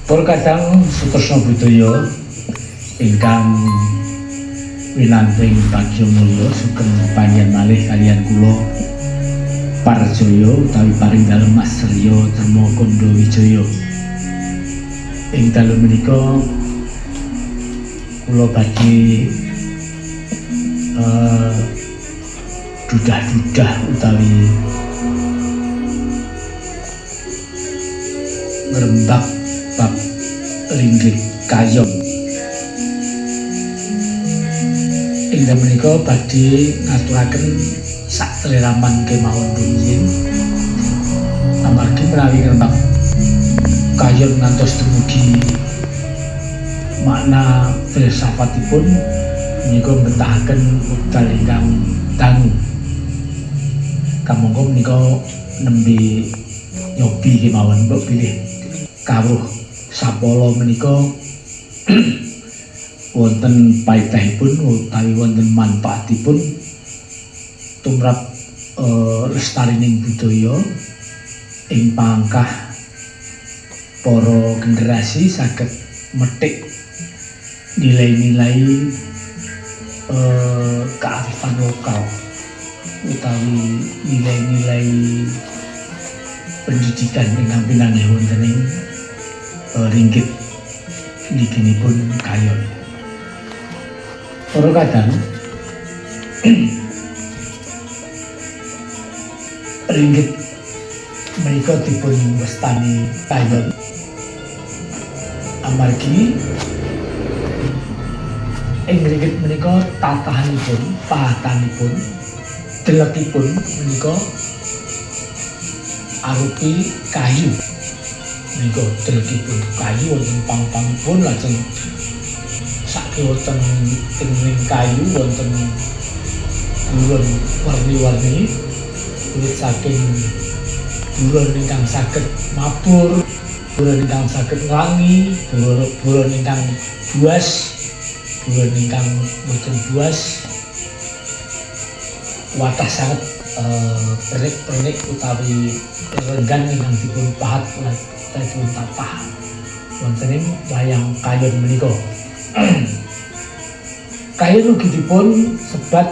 Para kadang Sutresna Budaya ingkang winanting bagya mulya sugeng panjenengan malih kaliyan kula Parjaya utawi paring dalem Mas Rya Darma Kanda Wijaya. Ing dalem menika kula badhe dudah-dudah utawi ngrembak bab ringgit kayong. Ing dalem menika badhe ngaturaken satriraman kemawon rumiyin amargi menawi ngrembak kayong ngantos dumugi makna filsafatipun menika mbetahaken wekdal ingkang dangu. Kamangka menika nembe nyobi kemawon mbok bilih kawruh sapala menika wonten paedahipun utawi wonten manfaatipun tumrap lestarining budaya ing pangkah para generasi saged metik nilai-nilai kearifan lokal utawi nilai-nilai pendidikan ingkang pinanggih wonten ing ringgit mliginipun kayon. Para kadang ringgit menika dipun wastani kayon amargi ing ringgit menika tatahanipun, pahatanipun, delekipun menika arupi kayu. Menika delekipun kayu wonten pang-pangipun lajeng sakiwaten ing kayu wonten buron warni-warni wiwit saking buron ingkang saged mabur, buron ingkang saged nglangi, buron ingkang buas, buron ingkang boten buas, watah sanget pernik-pernik utawi renggan ingkang dipun pahat dipun tatah wonten ing wayang kayon menika. Kayon ugi dipun sebat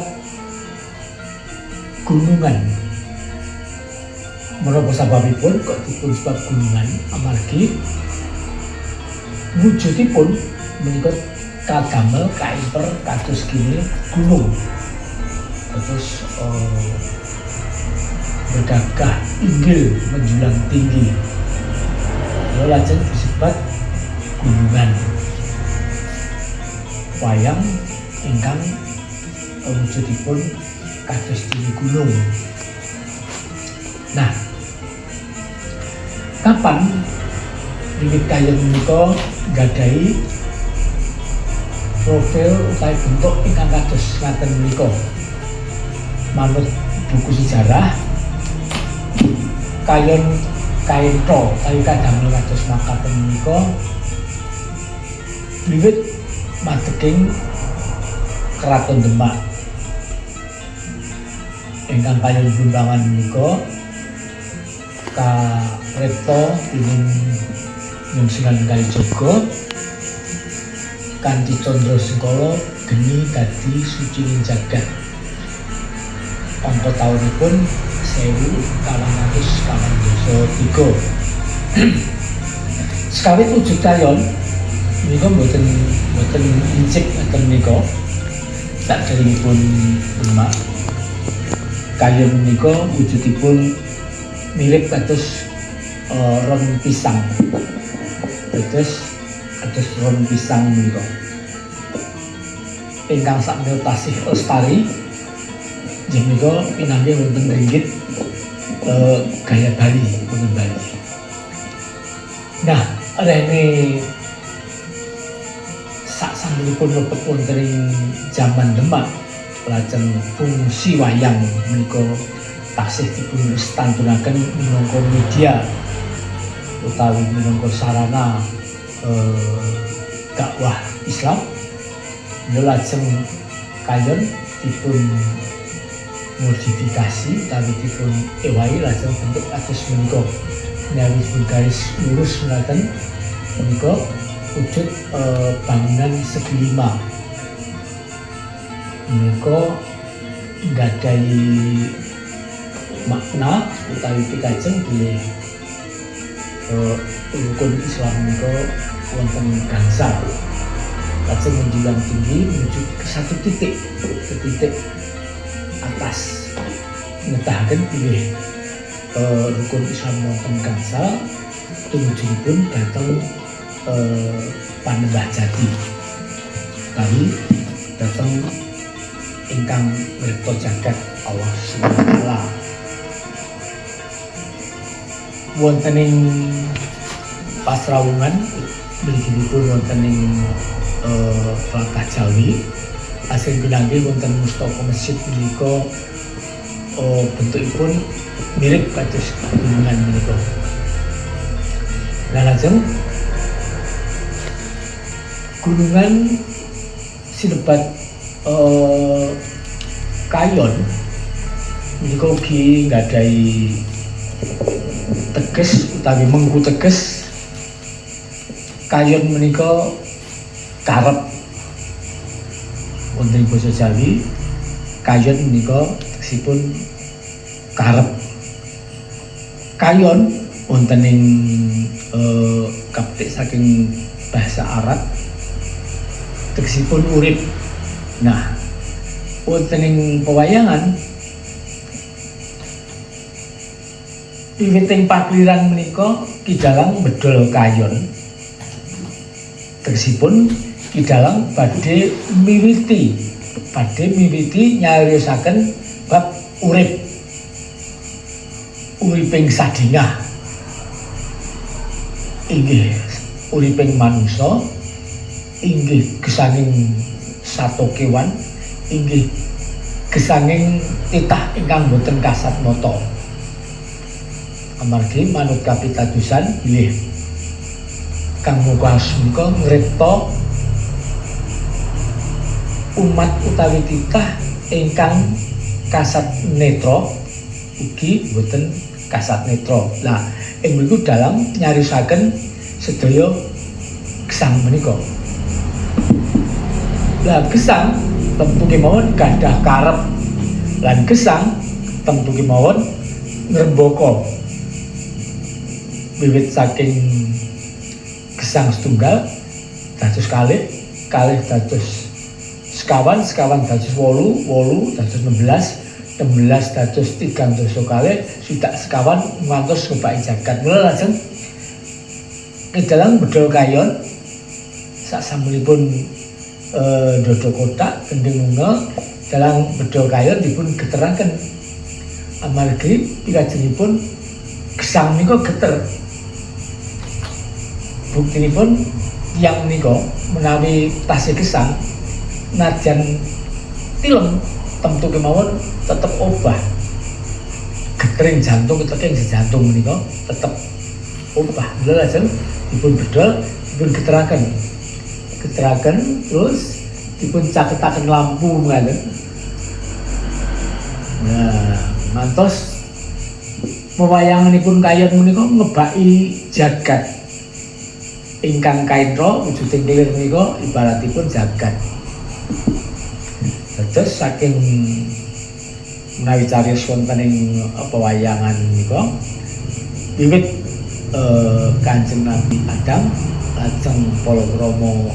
gunungan. Menapa sababipun kok dipun sebat gunungan? Amargi wujudipun menika kadamel kaimper kados kene gunung. Terus bergagah inggil menjulang tinggi. Lalu lajeng disebat gunungan. Wayang ingkang wujudipun kados dene gunung. Nah, kapan ringgit kayon menika gadhahi profil utawi bentuk ingkang kados ngaten menika? Manut buku sejarah kayon kaento utawi kadamel kados makaten menika wiwit madeging Keraton Demak. Ingkang kayon bumbangan menika karepta dening Nyong Sunan Kalijaga kanthi candra sengkala geni dadi sucining jagat. Angka taunipun 1993. Sekawit wujud kayon menika mboten incik ngeten menika sakderengipun Demak. Kayon menika wujudipun mirip kados ron pisang. Kados ron pisang menika. Ingkang sakmenika tasih lestari inggih menika pinanggih wonten ringgit gaya Bali wonten Bali. Nah, rene saksampunipun lebet wonten ing jaman Demak lajeng fungsi wayang menika taksih dipun lestantunaken minangka media utawi minangka sarana dakwah Islam. Lajeng kayon dipun modifikasi tapi dipun ewahi lajeng bentuk kados menika. Menawi dipun garis lurus ngaten menika wujud bangunan segi lima. Menika nggadhahi makna utawi pikajeng bilih rukun Islam menika wonten gangsal lajeng menjulang tinggi menuju ke satu titik, ke titik atas. Ngetahaken bilih rukun Islam wonten gangsal tumujungipun dhateng panembah jati utawi dhateng ingkang mripta jagat Allah Subhanahu wa taala. Wonten ing Pasrawungan mliginipun wonten ing Tlatah Jawi asring pinanggih wonten mustaka masjid menika bentukipun mirip kados gunungan menika. Lah lajeng gunungan sinebat Kayon menika ugi nggadhahi teges utawi mengku teges. Kayon menika karep wonten ing basa Jawi. Kayon menika tegesipun karep. Kayon wonten ing kaptik saking basa Arab tegesipun urip. Nah, wonten ing pewayangan wiwiting pakliran menika Kidalang bedol kayon. Tegesipun Kidalang badhe miwiti nyariosaken bab uriping sadingah inggih uriping manungsa, inggih gesanging sato kewan, inggih gesanging titah ingkang boten kasat mata. Amargi manut kapitadosan bilih Kang Mukas menika ngripta umat utawi titah ingkang kasat netra ugi boten kasat netra. Lah ing mriku dalam nyarisaken sedaya gesang menika. Lah gesang tentu kemawon gadah karep lan gesang tentu kemawon ngrembaka wiwit saking gesang setunggal dados kalih dados sekawan dados 8 dados 16 dados 3 dosa kalih swidak sekawan ngantos ngebaki jagat. Mula lajeng Kidalang bedol kayon sasampunipun dodo kotak gending nunggal dalang bedol kayon dipun geteraken amargi pilajengipun gesang menika geter. Buktinipun tiyang menika menawi tasih gesang najan tilem temtu kemawon tetep obah. Getering jantung keteking jantung menika tetep obah. Mula lajeng dipun bedol dipun geteraken terus dipun caketaken lampu ngaten. Nah, ngantos pewayanganipun kayon menika ngebaki jagat ingkang kainra wujuding kelir menika ibaratipun jagat. Dados saking menawi cariyos wonten ing pewayangan menika wiwit Kanjeng Nabi Adam lajeng Palakrama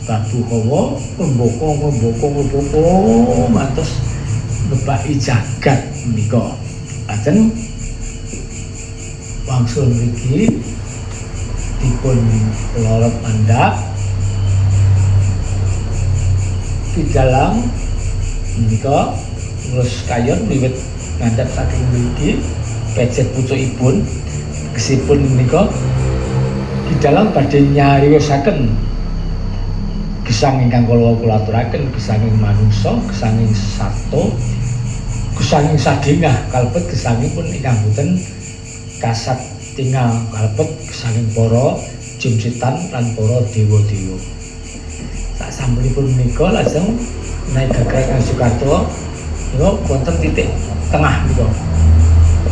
Babu Hawa ngemboko ngantos ngebaki jagat menika. Lajeng wangsul mriki dipun lorot andhap Kidalang menika ngurus kayon wiwit ngandhap saking mriki becet pucukipun gesipun menika Kidalang badhe nyariosaken gesang ingkang kula aturaken, gesanging manungsa, gesanging sato, gesanging sadingah kalebet gesangipun ingkang boten kasat tinggal kalebet gesanging para jin setan lan para dewa-dewa. Sasampunipun menika lajeng naik gagrag Kang Soekarto niku wonten titik tengah menika.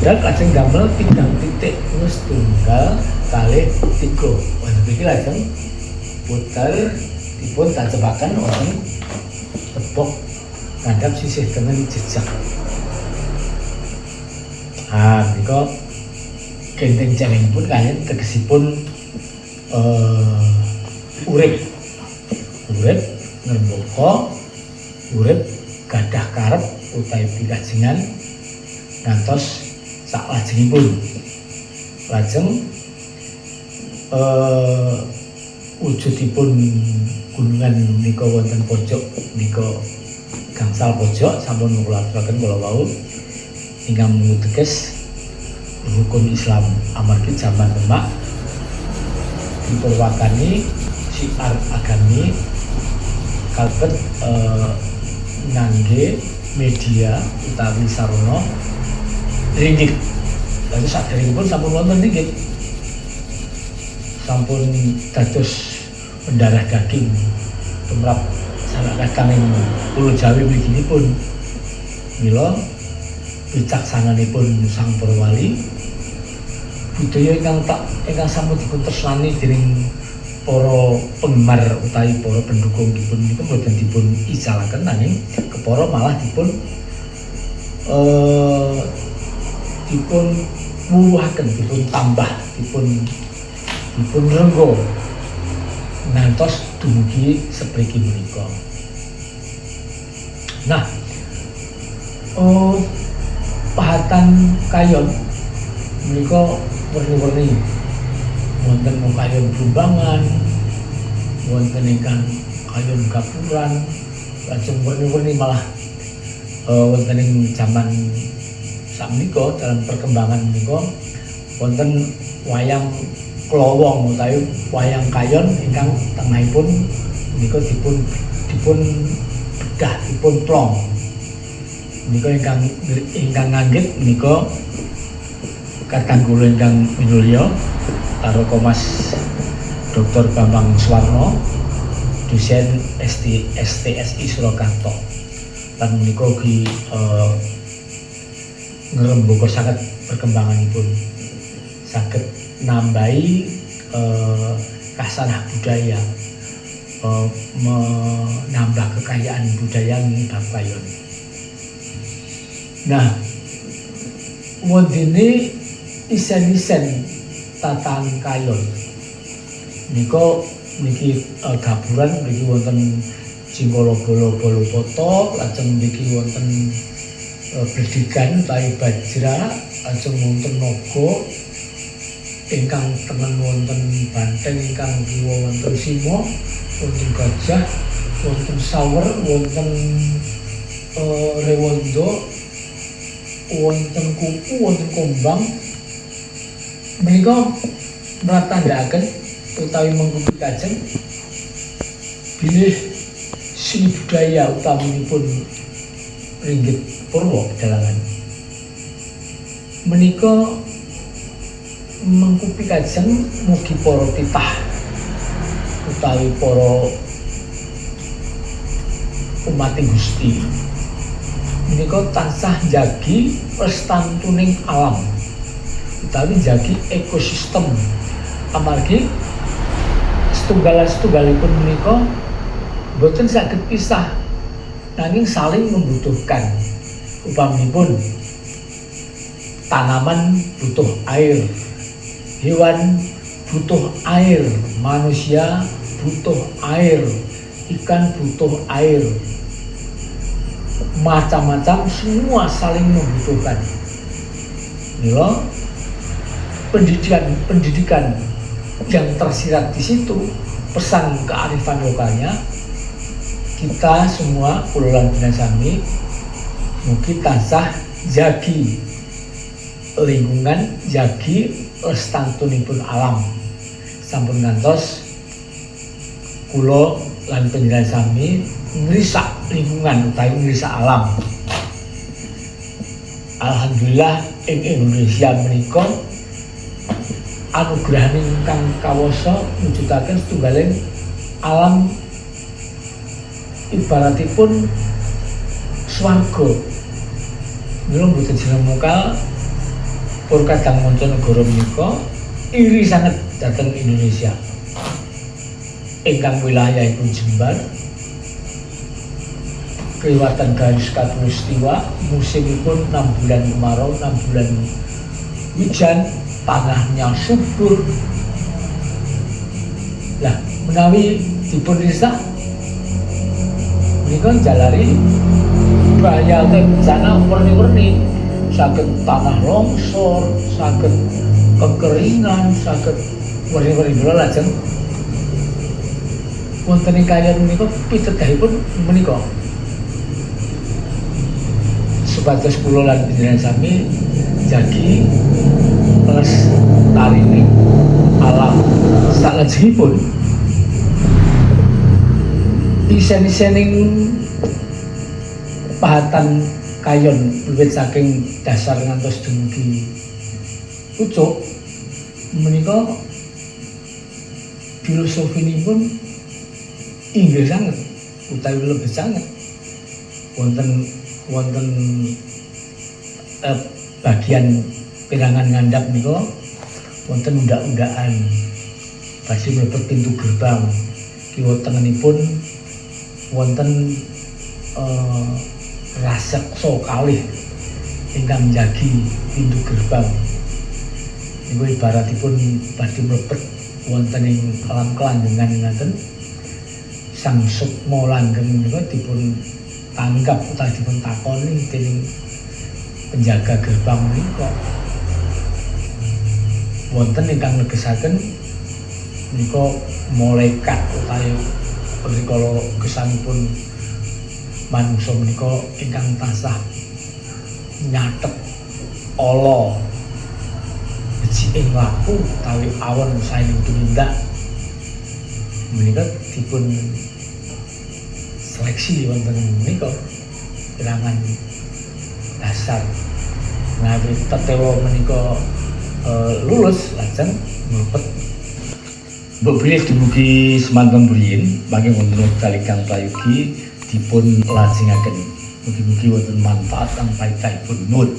Dan lajeng damel pindhang titik wis tunggal kalih 3. Wonten mriki lajeng puter dipun tajepaken wonten tembok ngandhap sisih tengen jejak. Menika genteng jalingipun kaliyan tegesipun urip ngrembaka, urip gadah karep utawi pikajengan ngantos saklajengipun lajeng wujudipun gunungan menika wonten pojok menika gangsal pojok sampun kula aturaken kala wau ingkang teges hukum Islam amargi jaman Demak dipurwakani syiar agami kalebet ngangge media utawi sarana ringgit. Lalu saderengipun sampun wonten ringgit, sampun dados pendarah daging tumrap salakaning Pulo Jawi mliginipun. Mila wicaksananipun Sang Purwali budaya ingkang sampun dipun tresnani dening para penggemar utawi para pendukungipun niku boten dipun ijalaken nanging kepara malah dipun wuwuhaken, dipun tambah, dipun renggo ngantos dumugi sepriki menika. Nah, pahatan kayon menika werni-werni. Wonten kayon blumbangan, wonten ingkang kayon gapuran, lajeng werni-werni malah wonten ing jaman sakmenika dalam perkembangan menika wonten wayang klowong utawi wayang kayon ingkang tengahipun menika dipun bedah, dipun plong. Menika ingkang nganggit menika kakang kula ingkang minulya Taroko Mas Dr. Bambang Suwarno, dosen STSI Surakarta. Lan menika ugi ngrembaka saged perkembanganipun, saged nambahi kasanah budaya, menambah kekayaan budaya bab kayon. Nah, wondene isen-isen tatan kayon niki gaburan mriki wonten Cingkala Bolo Poto, lajeng mriki wonten Bledigan utawi Bajra, lajeng wonten Naga ingkang tengen wonten Banteng, ingkang kiwa wonten Simo, wonten Gajah, wonten Sawer, wonten Rewondo, wonten Kupu, wonten Kombang. Menika mratandhakaken utawi mengkupi kajeng bilih seni budaya utaminipun ringgit Purwo Pedalangan. Menika mengkupi kajeng mugi para titah utawi para umat Gusti menika tansah njagi lestantuning alam utawi njagi ekosistem amargi setunggalipun menika boten saged pisah nanging saling membutuhkan. Upaminipun tanaman butuh air, hewan butuh air, manusia butuh air, ikan butuh air, macam-macam semua saling membutuhkan. Mila pendidikan yang tersirat di situ, pesan kearifan lokalnya, kita semua kula lan sami mugi tansah jagi lingkungan, jagi lestantunipun alam. Sampun ngantos kula lan panjenengan sami ngrisak lingkungan utawi ngrisak alam. Alhamdulillah ing Indonesia menika anugrahan ingkang kawasa mujudaken setunggaling alam ibaratipun swarga. Mila mboten jeneng mungkal pur kadang manca negara menika iri sangat datang Indonesia. Ingkang wilayahipun Jembar, kelewatan garis khatulistiwa, musimipun 6 bulan kemarau, 6 bulan hujan, tanahnya subur. Lah, menawi dipun risah, menika jalari bahaya bencana werni-werni, saged tanah longsor, saged kekeringan, saged werni-werni kula lajeng wonten ing kaliyan menika pitedahipun menika supados kula lan panjenengan sami jagi lestarining alam salajengipun isen-isening pahatan kayon wiwit saking dasar ngantos dumugi pucuk menika filosofinipun inggih sanget utawi lebih sanget wonten bagian pirangan ngandhap menika wonten undak-undakan badhe mlebet pintu gerbang kiwa tengenipun wonten raseksa kalih ingkang njagi pintu gerbang niku ibaratipun badhe mlebet wonten ing alam kelanjengan ngaten Sang Sukma langgeng menika dipun tanggap utawi dipun takoni dening penjaga gerbang menika wonten ingkang negesaken menika malaikat utawi rikala kesanipun manungsa menika ingkang tansah nyatet ala becik ing laku utawi awan saeling tumindak menika dipun seleksi wonten menika pirangan dasar menawi tetewa menika lulus lajeng mlebet mbok bilih dumugi semanten priyin mangke wonten wekdal ingkang prayogi dipun lajengaken mugi-mugi wonten manfaat kang paedahipun nuwun.